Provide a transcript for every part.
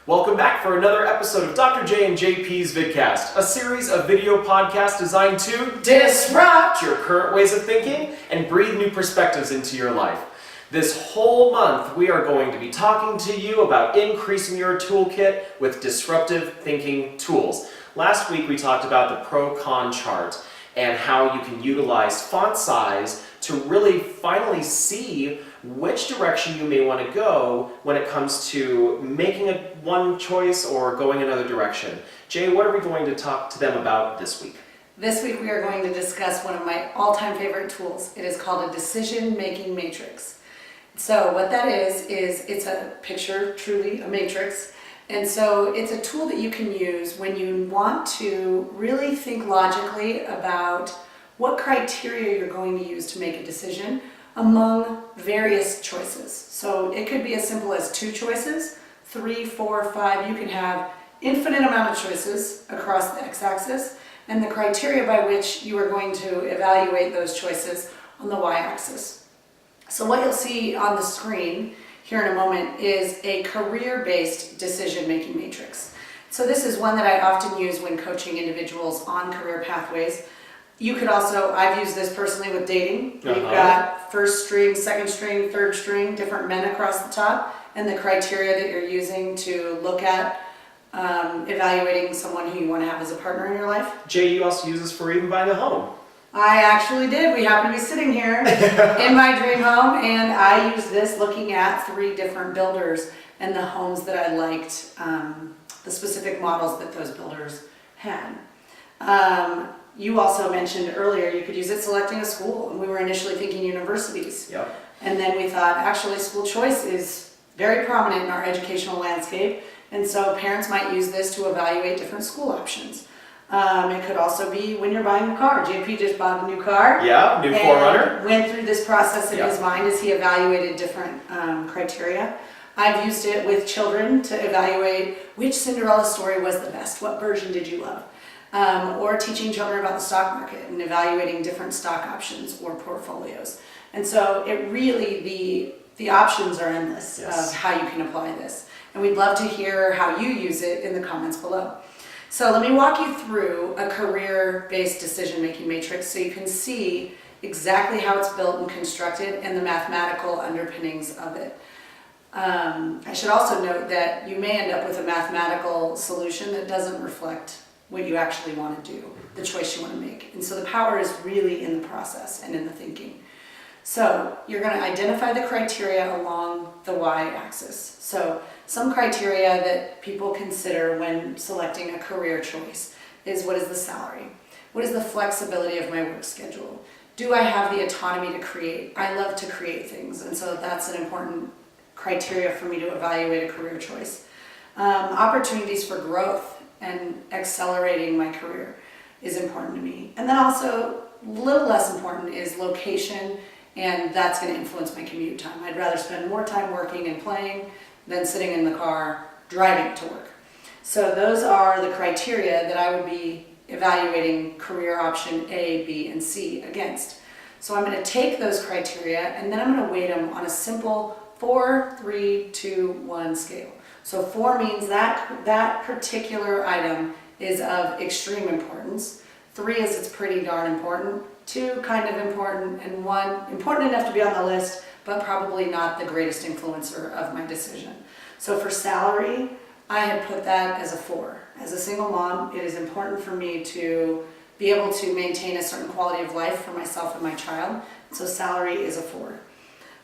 Welcome back for another episode of Dr. Jea and JP's Vidcast, a series of video podcasts designed to disrupt your current ways of thinking and breathe new perspectives into your life. This whole month, we are going to be talking to you about increasing your toolkit with disruptive thinking tools. Last week, we talked about the pro-con chart and how you can utilize font size to really finally see which direction you may want to go when it comes to making one choice or going another direction. Jay, what are we going to talk to them about this week? This week we are going to discuss one of my all-time favorite tools. It is called a decision-making matrix. So what that is it's a picture, truly a matrix. And so it's a tool that you can use when you want to really think logically about what criteria you're going to use to make a decision among various choices. So it could be as simple as 2 choices, 3, 4, 5. You can have infinite amount of choices across the x-axis, and the criteria by which you are going to evaluate those choices on the y-axis. So what you'll see on the screen here in a moment is a career-based decision-making matrix. So this is one that I often use when coaching individuals on career pathways. You could also, I've used this personally with dating. We've got first string, second string, third string, different men across the top, and the criteria that you're using to look at evaluating someone who you want to have as a partner in your life. Jay, you also use this for even buying a home. I actually did. We happen to be sitting here in my dream home, and I used this looking at 3 different builders and the homes that I liked, the specific models that those builders had. You also mentioned earlier you could use it selecting a school, and we were initially thinking universities. Yep. And then we thought actually school choice is very prominent in our educational landscape, and so parents might use this to evaluate different school options. It could also be when you're buying a car. JP just bought a new car. Yeah, new 4Runner. Went through this process in his mind as he evaluated different criteria. I've used it with children to evaluate which Cinderella story was the best. What version did you love? Or teaching children about the stock market and evaluating different stock options or portfolios. And so it really, the options are endless of how you can apply this. And we'd love to hear how you use it in the comments below. So let me walk you through a career-based decision-making matrix so you can see exactly how it's built and constructed and the mathematical underpinnings of it. I should also note that you may end up with a mathematical solution that doesn't reflect what you actually want to do, the choice you want to make. And so the power is really in the process and in the thinking. So you're going to identify the criteria along the y-axis. So some criteria that people consider when selecting a career choice is, what is the salary? What is the flexibility of my work schedule? Do I have the autonomy to create? I love to create things, and so that's an important criteria for me to evaluate a career choice. Opportunities for growth and accelerating my career is important to me. And then also, a little less important is location, and that's going to influence my commute time. I'd rather spend more time working and playing than sitting in the car driving to work. So those are the criteria that I would be evaluating career option A, B, and C against. So I'm going to take those criteria and then I'm going to weight them on a simple 4, 3, 2, 1 scale. So 4 means that particular item is of extreme importance. 3 is it's pretty darn important. 2 kind of important, and 1 important enough to be on the list, but probably not the greatest influencer of my decision. So for salary, I had put that as a 4. As a single mom, it is important for me to be able to maintain a certain quality of life for myself and my child. So salary is a 4.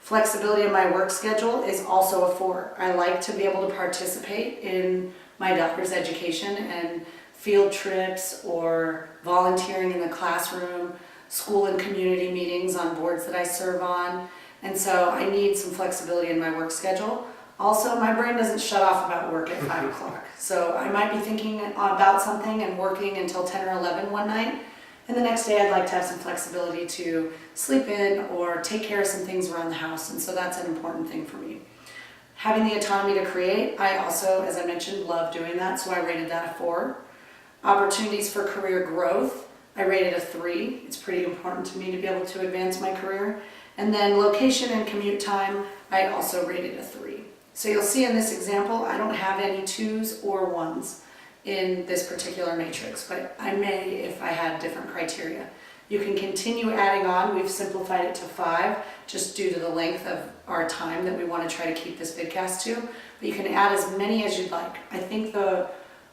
Flexibility of my work schedule is also a 4. I like to be able to participate in my daughter's education and field trips or volunteering in the classroom, school and community meetings on boards that I serve on. And so I need some flexibility in my work schedule. Also, my brain doesn't shut off about work at 5 o'clock. So I might be thinking about something and working until 10 or 11 one night. And the next day I'd like to have some flexibility to sleep in or take care of some things around the house. And so that's an important thing for me. Having the autonomy to create, I also, as I mentioned, love doing that. So I rated that a 4. Opportunities for career growth, I rated a 3. It's pretty important to me to be able to advance my career. And then location and commute time, I also rated a 3. So you'll see in this example, I don't have any 2s or 1s in this particular matrix, but I may if I had different criteria. You can continue adding on. We've simplified it to 5 just due to the length of our time that we want to try to keep this vidcast to, but you can add as many as you'd like. I think the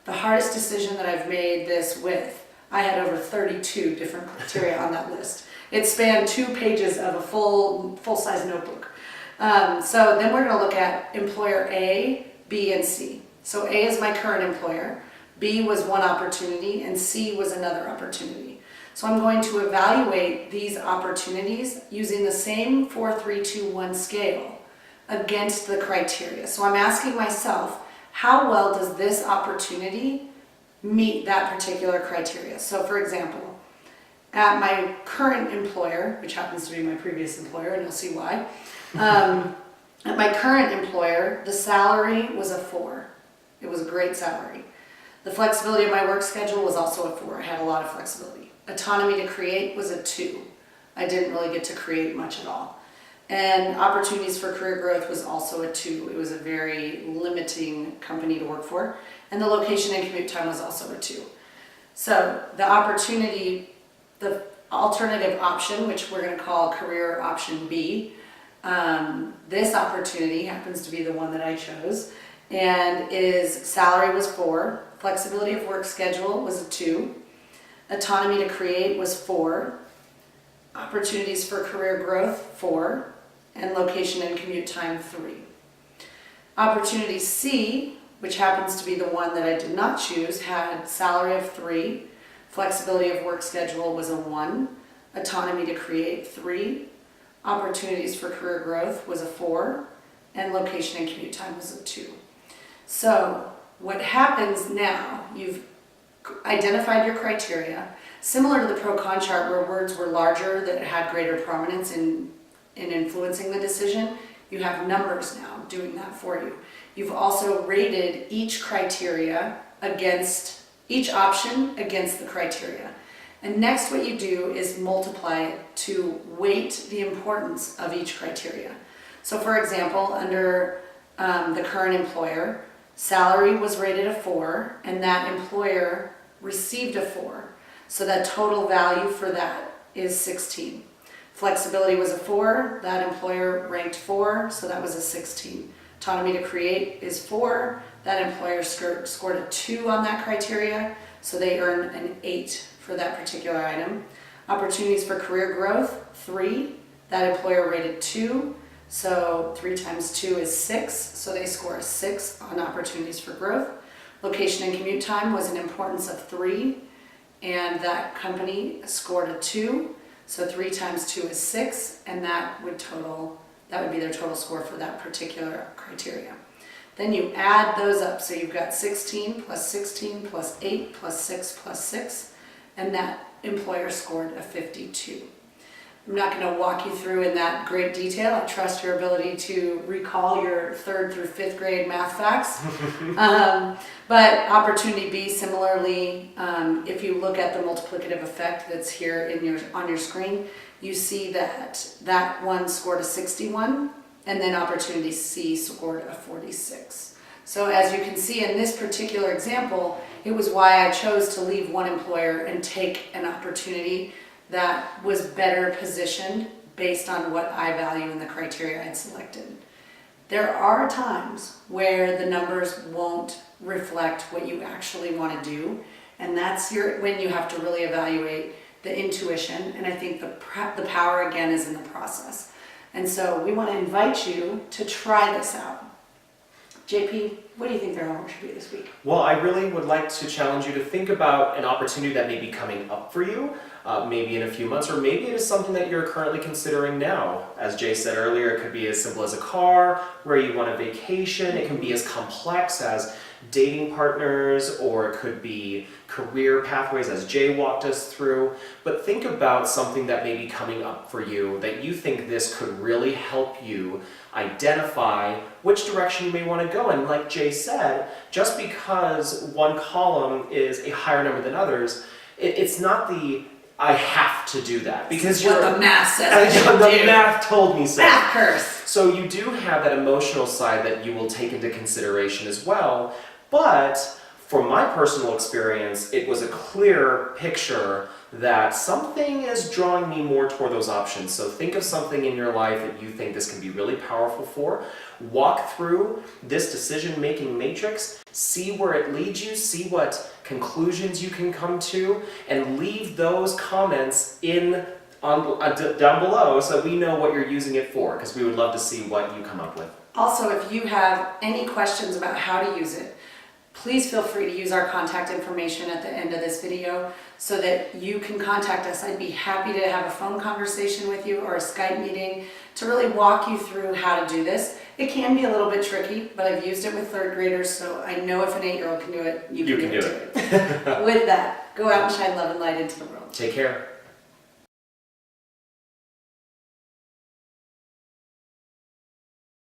hardest decision that I've made this with, I had over 32 different criteria on that list. It spanned 2 pages of a full-size notebook. So then we're going to look at employer A, B, and C. So A is my current employer, B was one opportunity, and C was another opportunity. So I'm going to evaluate these opportunities using the same 4, 3, 2, 1 scale against the criteria. So I'm asking myself, how well does this opportunity meet that particular criteria? So for example, at my current employer, which happens to be my previous employer, and you'll see why, at my current employer, the salary was a 4. It was a great salary. The flexibility of my work schedule was also a 4. I had a lot of flexibility. Autonomy to create was a 2. I didn't really get to create much at all. And opportunities for career growth was also a 2. It was a very limiting company to work for. And the location and commute time was also a 2. So the opportunity, the alternative option, which we're going to call career option B, this opportunity happens to be the one that I chose, and salary was 4, flexibility of work schedule was a 2, autonomy to create was 4, opportunities for career growth 4, and location and commute time 3. Opportunity C, which happens to be the one that I did not choose, had salary of 3, flexibility of work schedule was a 1, autonomy to create 3, opportunities for career growth was a 4, and location and commute time was a 2. So what happens now, you've identified your criteria, similar to the pro-con chart where words were larger that had greater prominence in influencing the decision, you have numbers now doing that for you. You've also rated each criteria against, each option against the criteria. And next what you do is multiply it to weight the importance of each criteria. So for example, under the current employer, salary was rated a 4 and that employer received a 4. So that total value for that is 16. Flexibility was a 4, that employer ranked 4, so that was a 16. Autonomy to create is 4, that employer scored a 2 on that criteria, so they earned an 8 for that particular item. Opportunities for career growth, 3, that employer rated 2, so 3 times 2 is 6, so they score a 6 on opportunities for growth. Location and commute time was an importance of 3, and that company scored a 2, so 3 times 2 is 6, and that would be their total score for that particular criteria. Then you add those up, so you've got 16 plus 16 plus 8 plus 6 plus 6, and that employer scored a 52. I'm not going to walk you through in that great detail. I trust your ability to recall your 3rd through 5th grade math facts. But opportunity B, similarly, if you look at the multiplicative effect that's here on your screen, you see that one scored a 61, and then opportunity C scored a 46. So as you can see in this particular example, it was why I chose to leave one employer and take an opportunity that was better positioned based on what I value and the criteria I'd selected. There are times where the numbers won't reflect what you actually want to do, and that's when you have to really evaluate the intuition, and I think the power again is in the process. And so we want to invite you to try this out. JP, what do you think their homework should be this week? Well, I really would like to challenge you to think about an opportunity that may be coming up for you, maybe in a few months, or maybe it is something that you're currently considering now. As Jay said earlier, it could be as simple as a car, where you want a vacation. It can be as complex as dating partners, or it could be career pathways as Jay walked us through. But think about something that may be coming up for you that you think this could really help you identify which direction you may want to go. And like Jay said, just because one column is a higher number than others, it's not the I have to do that because what the math says I should the do. math told me so. Math curse. So you do have that emotional side that you will take into consideration as well, but from my personal experience, it was a clear picture that something is drawing me more toward those options. So think of something in your life that you think this can be really powerful for. Walk through this decision-making matrix, see where it leads you, see what conclusions you can come to, and leave those comments down below so we know what you're using it for, because we would love to see what you come up with. Also, if you have any questions about how to use it, please feel free to use our contact information at the end of this video so that you can contact us. I'd be happy to have a phone conversation with you or a Skype meeting to really walk you through how to do this. It can be a little bit tricky, but I've used it with third graders, so I know if an 8-year-old can do it, you can do it too. With that, go out and shine love and light into the world. Take care.